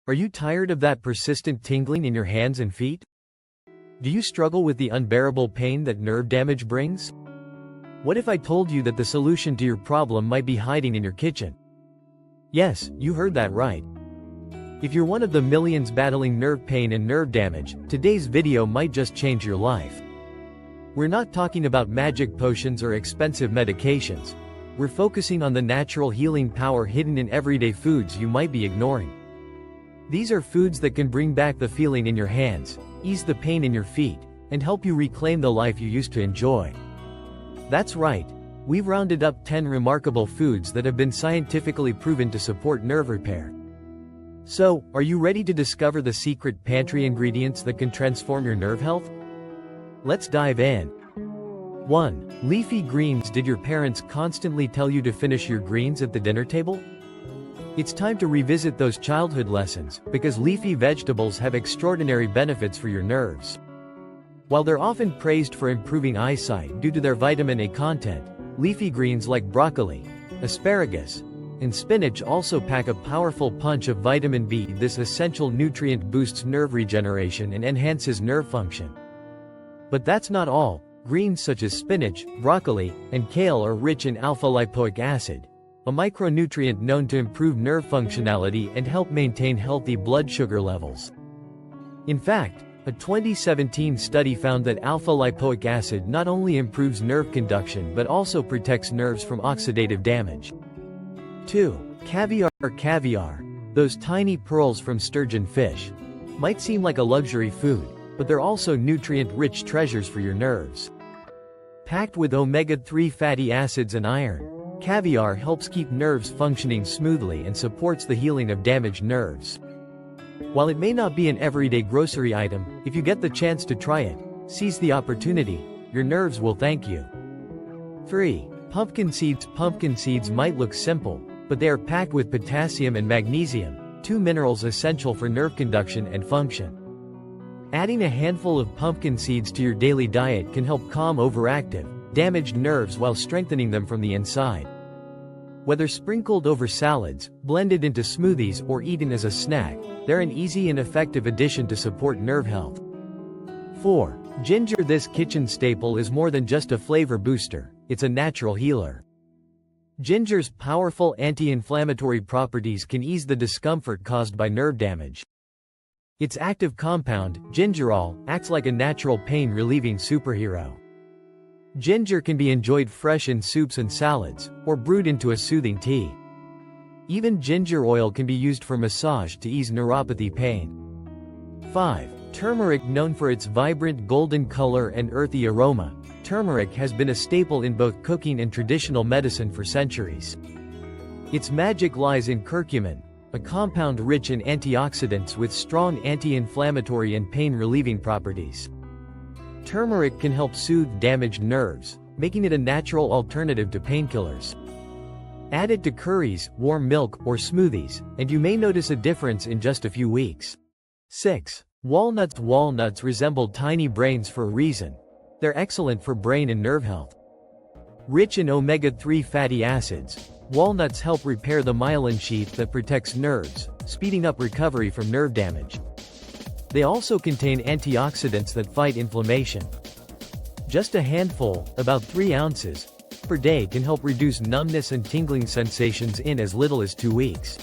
Are you tired of that persistent tingling in your hands and feet? Do you struggle with the unbearable pain that nerve damage brings? What if I told you that the solution to your problem might be hiding in your kitchen? Yes, you heard that right. If you're one of the millions battling nerve pain and nerve damage, today's video might just change your life. We're not talking about magic potions or expensive medications. We're focusing on the natural healing power hidden in everyday foods you might be ignoring. These are foods that can bring back the feeling in your hands, ease the pain in your feet, and help you reclaim the life you used to enjoy. That's right. We've rounded up 10 remarkable foods that have been scientifically proven to support nerve repair. So, are you ready to discover the secret pantry ingredients that can transform your nerve health? Let's dive in. 1. Leafy greens. Did your parents constantly tell you to finish your greens at the dinner table? It's time to revisit those childhood lessons, because leafy vegetables have extraordinary benefits for your nerves. While they're often praised for improving eyesight due to their vitamin A content, leafy greens like broccoli, asparagus, and spinach also pack a powerful punch of vitamin B. This essential nutrient boosts nerve regeneration and enhances nerve function. But that's not all. Greens such as spinach, broccoli, and kale are rich in alpha-lipoic acid, a micronutrient known to improve nerve functionality and help maintain healthy blood sugar levels. In fact, a 2017 study found that alpha-lipoic acid not only improves nerve conduction but also protects nerves from oxidative damage. 2. Caviar. Caviar, those tiny pearls from sturgeon fish, might seem like a luxury food, but they're also nutrient-rich treasures for your nerves. Packed with omega-3 fatty acids and iron, caviar helps keep nerves functioning smoothly and supports the healing of damaged nerves. While it may not be an everyday grocery item, if you get the chance to try it, seize the opportunity. Your nerves will thank you. 3. Pumpkin seeds. Pumpkin seeds might look simple, but they are packed with potassium and magnesium, two minerals essential for nerve conduction and function. Adding a handful of pumpkin seeds to your daily diet can help calm overactive, damaged nerves while strengthening them from the inside. Whether sprinkled over salads, blended into smoothies, or eaten as a snack, they're an easy and effective addition to support nerve health. 4. Ginger. This kitchen staple is more than just a flavor booster, it's a natural healer. Ginger's powerful anti-inflammatory properties can ease the discomfort caused by nerve damage. Its active compound, gingerol, acts like a natural pain-relieving superhero. Ginger can be enjoyed fresh in soups and salads, or brewed into a soothing tea. Even ginger oil can be used for massage to ease neuropathy pain. 5. Turmeric. Known for its vibrant golden color and earthy aroma, turmeric has been a staple in both cooking and traditional medicine for centuries. Its magic lies in curcumin, a compound rich in antioxidants with strong anti-inflammatory and pain-relieving properties. Turmeric can help soothe damaged nerves, making it a natural alternative to painkillers. Add it to curries, warm milk, or smoothies, and you may notice a difference in just a few weeks. 6. Walnuts. Walnuts resemble tiny brains for a reason. They're excellent for brain and nerve health. Rich in omega-3 fatty acids, walnuts help repair the myelin sheath that protects nerves, speeding up recovery from nerve damage. They also contain antioxidants that fight inflammation. Just a handful, about 3 ounces, per day can help reduce numbness and tingling sensations in as little as 2 weeks.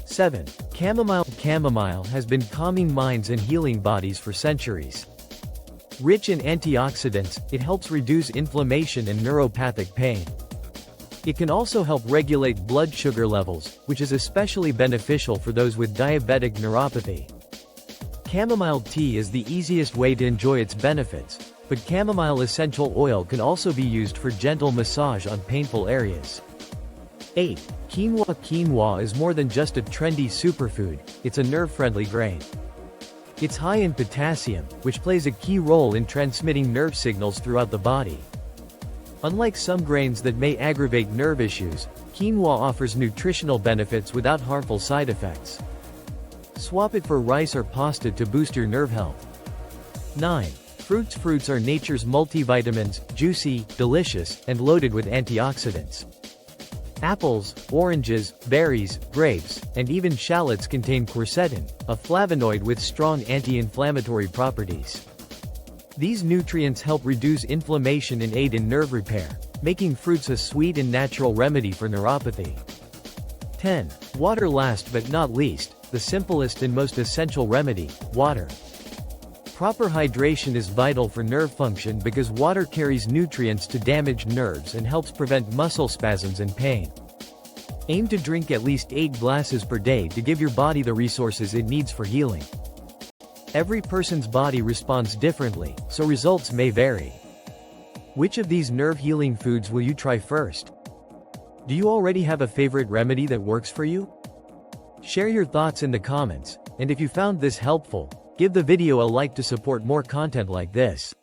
7. Chamomile. Chamomile has been calming minds and healing bodies for centuries. Rich in antioxidants, it helps reduce inflammation and neuropathic pain. It can also help regulate blood sugar levels, which is especially beneficial for those with diabetic neuropathy. Chamomile tea is the easiest way to enjoy its benefits, but chamomile essential oil can also be used for gentle massage on painful areas. 8. Quinoa. Quinoa is more than just a trendy superfood, it's a nerve-friendly grain. It's high in potassium, which plays a key role in transmitting nerve signals throughout the body. Unlike some grains that may aggravate nerve issues, quinoa offers nutritional benefits without harmful side effects. Swap it for rice or pasta to boost your nerve health. 9. Fruits. Fruits are nature's multivitamins, juicy, delicious, and loaded with antioxidants. Apples, oranges, berries, grapes, and even shallots contain quercetin, a flavonoid with strong anti-inflammatory properties. These nutrients help reduce inflammation and aid in nerve repair, making fruits a sweet and natural remedy for neuropathy. 10. Water. Last but not least, the simplest and most essential remedy, water. Proper hydration is vital for nerve function because water carries nutrients to damaged nerves and helps prevent muscle spasms and pain. Aim to drink at least 8 glasses per day to give your body the resources it needs for healing. Every person's body responds differently, so results may vary. Which of these nerve-healing foods will you try first? Do you already have a favorite remedy that works for you? Share your thoughts in the comments, and if you found this helpful, give the video a like to support more content like this.